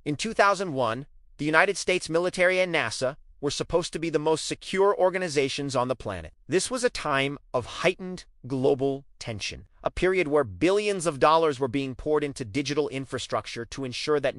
In 2001, the United States military and NASA were supposed to be the most secure organizations on the planet. This was a time of heightened global tension, a period where billions of dollars were being poured into digital infrastructure to ensure that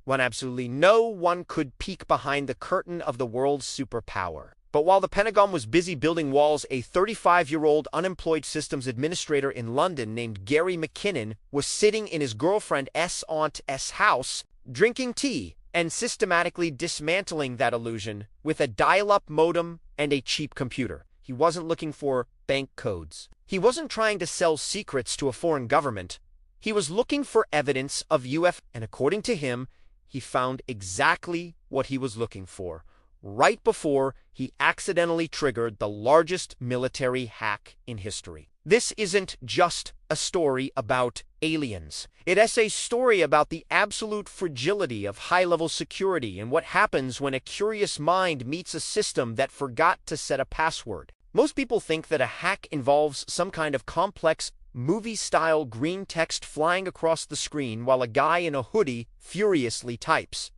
absolutely no one could peek behind the curtain of the world's superpower. But while the Pentagon was busy building walls, a 35-year-old unemployed systems administrator in London named Gary McKinnon was sitting in his girlfriend's aunt's house, drinking tea, and systematically dismantling that illusion with a dial-up modem and a cheap computer. He wasn't looking for bank codes. He wasn't trying to sell secrets to a foreign government. He was looking for evidence of UFO, and according to him, he found exactly what he was looking for, right before he accidentally triggered the largest military hack in history. This isn't just a story about aliens. It is a story about the absolute fragility of high-level security and what happens when a curious mind meets a system that forgot to set a password. Most people think that a hack involves some kind of complex, movie-style green text flying across the screen while a guy in a hoodie furiously types.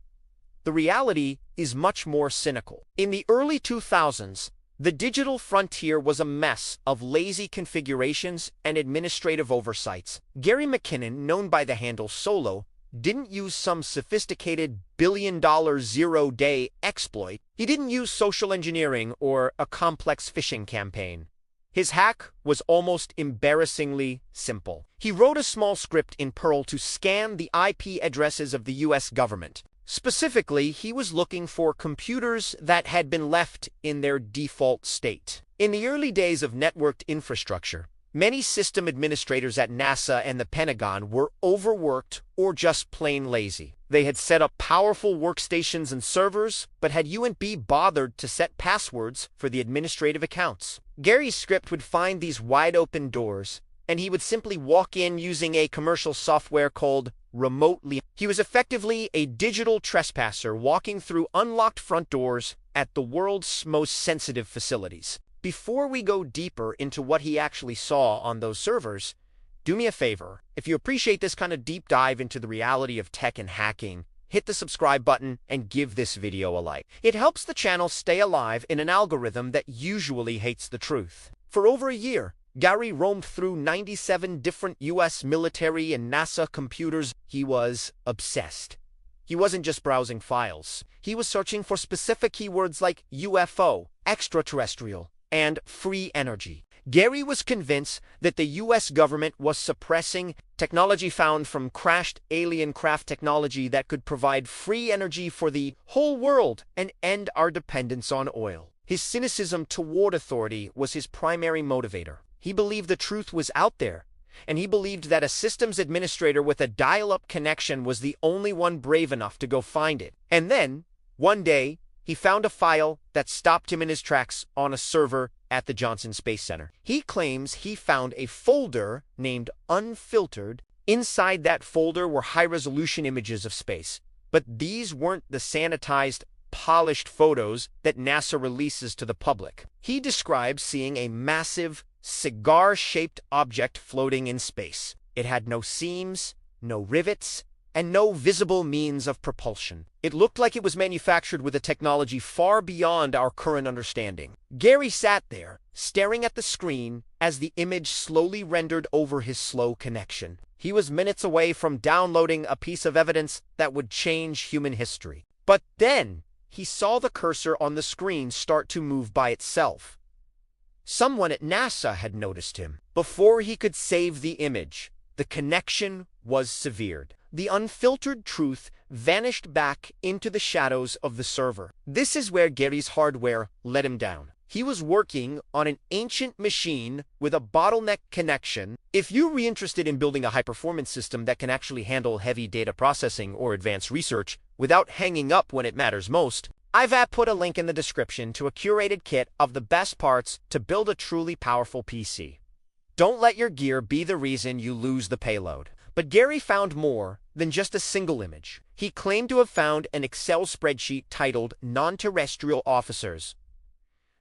The reality is much more cynical. In the early 2000s, the digital frontier was a mess of lazy configurations and administrative oversights. Gary McKinnon, known by the handle Solo, didn't use some sophisticated billion-dollar zero-day exploit. He didn't use social engineering or a complex phishing campaign. His hack was almost embarrassingly simple. He wrote a small script in Perl to scan the IP addresses of the US government. Specifically, he was looking for computers that had been left in their default state. In the early days of networked infrastructure, many system administrators at NASA and the Pentagon were overworked or just plain lazy. They had set up powerful workstations and servers, but had U&B bothered to set passwords for the administrative accounts. Gary's script would find these wide-open doors, and he would simply walk in using a commercial software called remotely. He was effectively a digital trespasser walking through unlocked front doors at the world's most sensitive facilities. Before we go deeper into what he actually saw on those servers, do me a favor. If you appreciate this kind of deep dive into the reality of tech and hacking, hit the subscribe button and give this video a like. It helps the channel stay alive in an algorithm that usually hates the truth. For over a year, Gary roamed through 97 different US military and NASA computers. He was obsessed. He wasn't just browsing files. He was searching for specific keywords like UFO, extraterrestrial, and free energy. Gary was convinced that the US government was suppressing technology found from crashed alien craft technology that could provide free energy for the whole world and end our dependence on oil. His cynicism toward authority was his primary motivator. He believed the truth was out there, and he believed that a systems administrator with a dial-up connection was the only one brave enough to go find it. And then, one day, he found a file that stopped him in his tracks on a server at the Johnson Space Center. He claims he found a folder named Unfiltered. Inside that folder were high-resolution images of space, but these weren't the sanitized, polished photos that NASA releases to the public. He describes seeing a massive, cigar-shaped object floating in space. It had no seams, no rivets, and no visible means of propulsion. It looked like it was manufactured with a technology far beyond our current understanding. Gary sat there, staring at the screen as the image slowly rendered over his slow connection. He was minutes away from downloading a piece of evidence that would change human history. But then, he saw the cursor on the screen start to move by itself. Someone at NASA had noticed him. Before he could save the image, the connection was severed. The unfiltered truth vanished back into the shadows of the server. This is where Gary's hardware let him down. He was working on an ancient machine with a bottleneck connection. If you're interested in building a high-performance system that can actually handle heavy data processing or advanced research without hanging up when it matters most, I've put a link in the description to a curated kit of the best parts to build a truly powerful PC. Don't let your gear be the reason you lose the payload. But Gary found more than just a single image. He claimed to have found an Excel spreadsheet titled Non-Terrestrial Officers.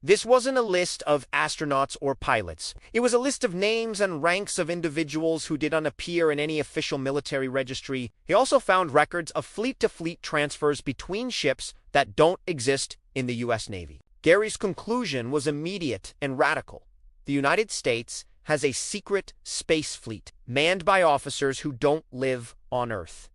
This wasn't a list of astronauts or pilots. It was a list of names and ranks of individuals who did not appear in any official military registry. He also found records of fleet-to-fleet transfers between ships that don't exist in the U.S. Navy. Gary's conclusion was immediate and radical. The United States has a secret space fleet manned by officers who don't live on Earth.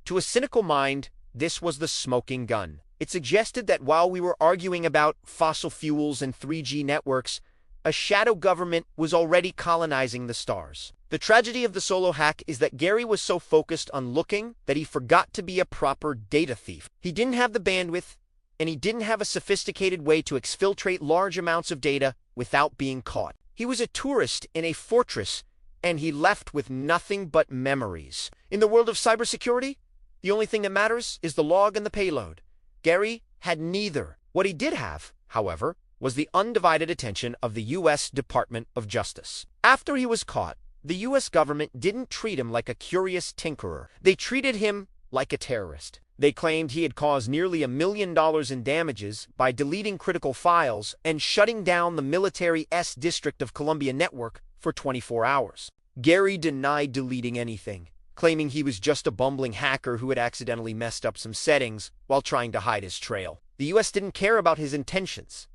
To a cynical mind, this was the smoking gun. It suggested that while we were arguing about fossil fuels and 3G networks, a shadow government was already colonizing the stars. The tragedy of the solo hack is that Gary was so focused on looking that he forgot to be a proper data thief. He didn't have the bandwidth, and he didn't have a sophisticated way to exfiltrate large amounts of data without being caught. He was a tourist in a fortress, and he left with nothing but memories. In the world of cybersecurity, the only thing that matters is the log and the payload. Gary had neither. What he did have, however, was the undivided attention of the U.S. Department of Justice. After he was caught, the U.S. government didn't treat him like a curious tinkerer. They treated him like a terrorist. They claimed he had caused nearly $1 million in damages by deleting critical files and shutting down the military District of Columbia network for 24 hours. Gary denied deleting anything, claiming he was just a bumbling hacker who had accidentally messed up some settings while trying to hide his trail. The U.S. didn't care about his intentions.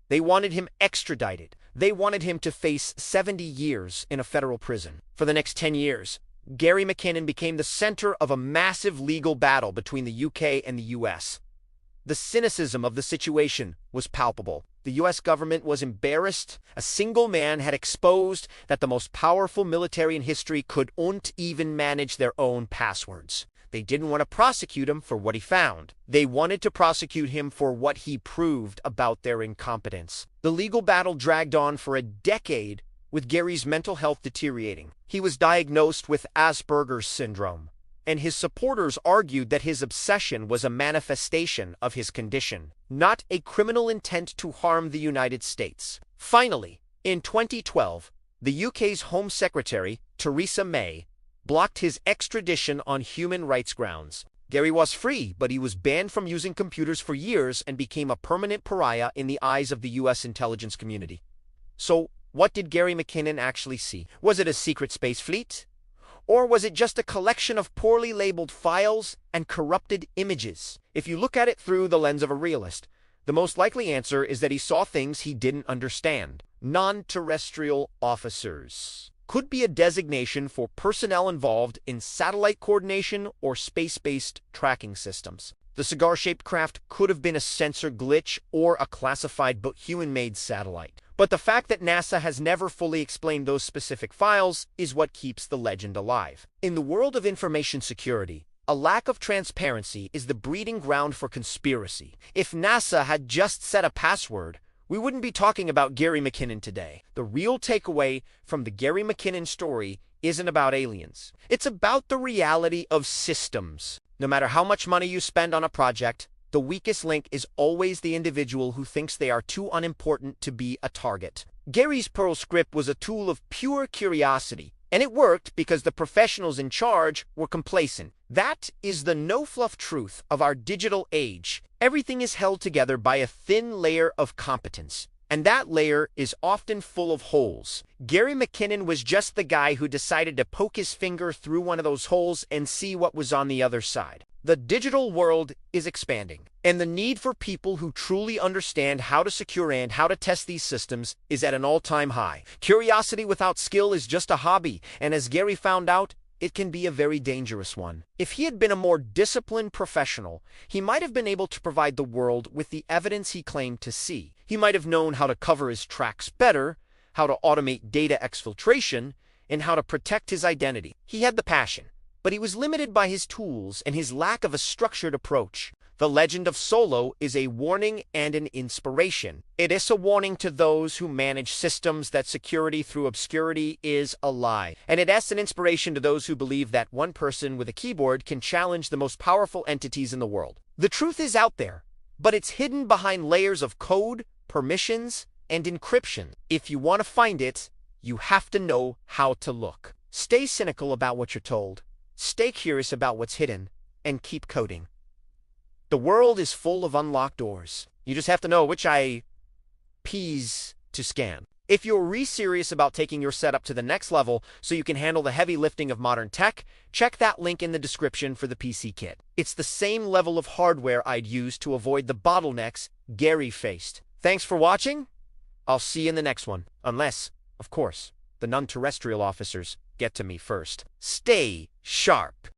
They wanted him extradited. They wanted him to face 70 years in a federal prison. For the next 10 years, Gary McKinnon became the center of a massive legal battle between the UK and the US. The cynicism of the situation was palpable. The US government was embarrassed. A single man had exposed that the most powerful military in history couldn't even manage their own passwords. They didn't want to prosecute him for what he found. They wanted to prosecute him for what he proved about their incompetence. The legal battle dragged on for a decade, with Gary's mental health deteriorating. He was diagnosed with Asperger's syndrome, and his supporters argued that his obsession was a manifestation of his condition, not a criminal intent to harm the United States. Finally, in 2012, the UK's Home Secretary, Theresa May, blocked his extradition on human rights grounds. Gary was free, but he was banned from using computers for years and became a permanent pariah in the eyes of the U.S. intelligence community. So, what did Gary McKinnon actually see? Was it a secret space fleet? Or was it just a collection of poorly labeled files and corrupted images? If you look at it through the lens of a realist, the most likely answer is that he saw things he didn't understand. Non-terrestrial officers could be a designation for personnel involved in satellite coordination or space-based tracking systems. The cigar-shaped craft could have been a sensor glitch or a classified but human-made satellite. But the fact that NASA has never fully explained those specific files is what keeps the legend alive. In the world of information security, a lack of transparency is the breeding ground for conspiracy. If NASA had just set a password, we wouldn't be talking about Gary McKinnon today. The real takeaway from the Gary McKinnon story isn't about aliens. It's about the reality of systems. No matter how much money you spend on a project, the weakest link is always the individual who thinks they are too unimportant to be a target. Gary's Perl script was a tool of pure curiosity, and it worked because the professionals in charge were complacent. That is the no-fluff truth of our digital age. Everything is held together by a thin layer of competence, and that layer is often full of holes. Gary McKinnon was just the guy who decided to poke his finger through one of those holes and see what was on the other side. The digital world is expanding, and the need for people who truly understand how to secure and how to test these systems is at an all-time high. Curiosity without skill is just a hobby, and as Gary found out, it can be a very dangerous one. If he had been a more disciplined professional, he might have been able to provide the world with the evidence he claimed to see. He might have known how to cover his tracks better, how to automate data exfiltration, and how to protect his identity. He had the passion, but he was limited by his tools and his lack of a structured approach. The legend of Solo is a warning and an inspiration. It is a warning to those who manage systems that security through obscurity is a lie. And it is an inspiration to those who believe that one person with a keyboard can challenge the most powerful entities in the world. The truth is out there, but it's hidden behind layers of code, permissions, and encryption. If you want to find it, you have to know how to look. Stay cynical about what you're told. Stay curious about what's hidden, and keep coding. The world is full of unlocked doors. You just have to know which P's to scan. If you're serious about taking your setup to the next level so you can handle the heavy lifting of modern tech, check that link in the description for the PC kit. It's the same level of hardware I'd use to avoid the bottlenecks Gary faced. Thanks for watching. I'll see you in the next one. Unless, of course, the non-terrestrial officers get to me first. Stay sharp.